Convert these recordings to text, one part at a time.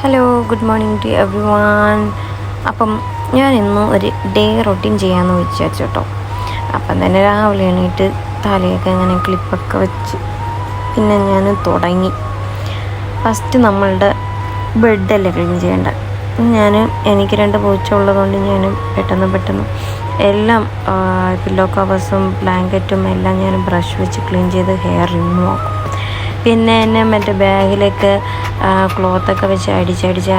Hello, good morning to everyone. അപ്പം ഞാൻ ഇന്ന് ഒരു ഡേ റൊട്ടീൻ ചെയ്യാമെന്ന് വിചാരിച്ചു കേട്ടോ. അപ്പം തന്നെ രാവിലെ എണീറ്റ് തലയൊക്കെ ഇങ്ങനെ ക്ലിപ്പൊക്കെ വെച്ച് പിന്നെ ഞാൻ തുടങ്ങി. ഫസ്റ്റ് നമ്മളുടെ ബെഡല്ലേ ക്ലീൻ ചെയ്യേണ്ട. എനിക്ക് 2 പൂച്ച ഉള്ളതുകൊണ്ട് ഞാൻ പെട്ടെന്ന് എല്ലാം പില്ലോ കവേഴ്സും ബ്ലാങ്കറ്റും എല്ലാം ഞാൻ ബ്രഷ് വെച്ച് ക്ലീൻ ചെയ്ത് ഹെയർ റിമൂവ് ആക്കും. പിന്നെ എന്നെ മറ്റേ ബാഗിലൊക്കെ ക്ലോത്തൊക്കെ വെച്ച് അടിച്ച്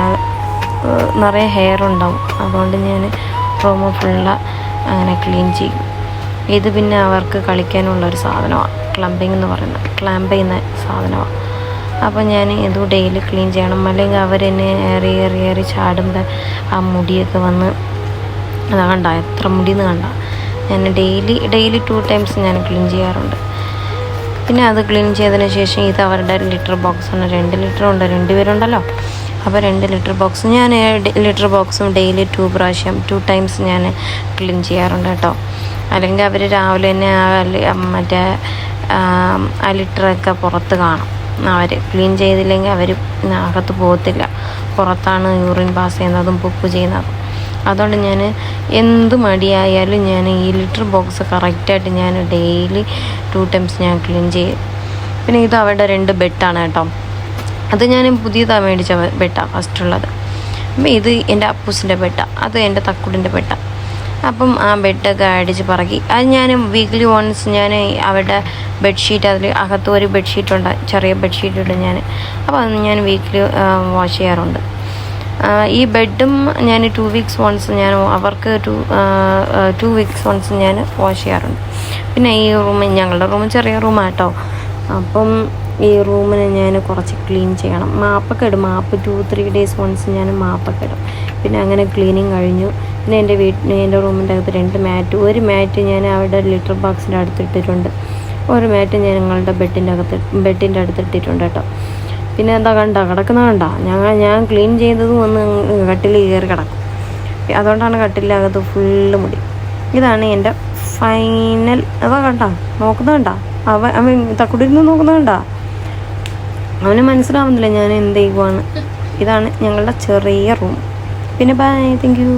നിറയെ ഹെയർ ഉണ്ടാവും. അതുകൊണ്ട് ഞാൻ റൂമ് ഫുള്ള് അങ്ങനെ ക്ലീൻ ചെയ്യും. ഇത് പിന്നെ അവർക്ക് കളിക്കാനുള്ളൊരു സാധനമാണ്, ക്ലമ്പിങ് എന്ന് പറയുന്നത്, ക്ലാമ്പ് ചെയ്യുന്ന സാധനമാണ്. അപ്പോൾ ഞാൻ ഇത് ഡെയിലി ക്ലീൻ ചെയ്യണം. അല്ലെങ്കിൽ അവരെന്നെ ഏറി ചാടുമ്പോൾ ആ മുടിയൊക്കെ വന്ന് കണ്ട എത്ര മുടിയെന്ന് കണ്ട. ഞാൻ ഡെയിലി 2 ടൈംസ് ഞാൻ ക്ലീൻ ചെയ്യാറുണ്ട്. പിന്നെ അത് ക്ലീൻ ചെയ്തതിന് ശേഷം ഇത് അവരുടെ ലിറ്റർ ബോക്സാണ്. 2 ലിറ്റർ ഉണ്ട്, 2 പേരുണ്ടല്ലോ. അപ്പോൾ 2 ലിറ്റർ ബോക്സ് ഞാൻ ലിറ്റർ ബോക്സും ഡെയിലി 2 ടൈംസ് ഞാൻ ക്ലീൻ ചെയ്യാറുണ്ട് കേട്ടോ. അല്ലെങ്കിൽ അവർ രാവിലെ തന്നെ മറ്റേ ആ ലിറ്ററൊക്കെ പുറത്ത് കാണും. അവർ ക്ലീൻ ചെയ്തില്ലെങ്കിൽ അവർ അകത്ത് പോകത്തില്ല. പുറത്താണ് യൂറിൻ പാസ് ചെയ്യുന്നതും പുപ്പ് ചെയ്യുന്നതും. അതുകൊണ്ട് ഞാൻ എന്ത് മടിയായാലും ഞാൻ ഈ ലിറ്റർ ബോക്സ് കറക്റ്റായിട്ട് ഞാൻ ഡെയിലി 2 ടൈംസ് ഞാൻ ക്ലീൻ ചെയ്യും. പിന്നെ ഇത് അവരുടെ 2 ബെഡാണ് കേട്ടോ. അത് ഞാൻ പുതിയതാണ് മേടിച്ച ബെഡാണ് ഫസ്റ്റുള്ളത്. അപ്പം ഇത് എൻ്റെ അപ്പൂസിൻ്റെ ബെഡാണ്, അത് എൻ്റെ തക്കുടിൻ്റെ ബെഡാണ്. അപ്പം ആ ബെഡൊക്കെ അടിച്ച് പറക്കി അത് ഞാൻ വീക്ക്ലി വൺസ് ഞാൻ അവരുടെ ബെഡ്ഷീറ്റ്, അതിൽ അകത്ത് ഒരു ബെഡ്ഷീറ്റുണ്ട്, ചെറിയ ബെഡ്ഷീറ്റുണ്ട് ഞാൻ. അപ്പോൾ അത് ഞാൻ വീക്ക്ലി വാഷ് ചെയ്യാറുണ്ട്. ഈ ബെഡും ഞാൻ 2 വീക്സ് വൺസ് ഞാൻ അവർക്ക് 2 വീക്സ് വൺസ് ഞാൻ വാഷ് ചെയ്യാറുണ്ട്. പിന്നെ ഈ റൂം, ഞങ്ങളുടെ റൂം ചെറിയ റൂമാണ് കേട്ടോ. അപ്പം ഈ റൂമിന് ഞാൻ കുറച്ച് ക്ലീൻ ചെയ്യണം. മാപ്പൊക്കെ ഇടും, 2-3 ഡേയ്സ് വൺസ് ഞാൻ മാപ്പൊക്കെ ഇടും. പിന്നെ അങ്ങനെ ക്ലീനിങ് കഴിഞ്ഞു. പിന്നെ എൻ്റെ റൂമിൻ്റെ അകത്ത് 2 മാറ്റ്, ഒരു മാറ്റ് ഞാൻ അവിടെ ലിറ്റർ ബോക്സിൻ്റെ അടുത്തിട്ടിട്ടുണ്ട്, ഒരു മാറ്റ് ഞാൻ ഞങ്ങളുടെ ബെഡിൻ്റെ അടുത്തിട്ടിട്ടുണ്ട് കേട്ടോ. പിന്നെ എന്താ കിടക്കുന്ന കണ്ട, ഞാൻ ക്ലീൻ ചെയ്തതും ഒന്ന് കട്ടിൽ കയറി കിടക്കും. അതുകൊണ്ടാണ് കട്ടിലകത്ത് ഫുള്ള് മുടി. ഇതാണ് എൻ്റെ ഫൈനൽ. നോക്കുന്നുണ്ട അവൻ തക്കുടിരുന്ന് നോക്കുന്നുണ്ട. അവന് മനസ്സിലാവുന്നില്ല ഞാൻ എന്ത് ചെയ്യുവാണ്. ഇതാണ് ഞങ്ങളുടെ ചെറിയ റൂം. പിന്നെ ബൈ, താങ്ക് യു.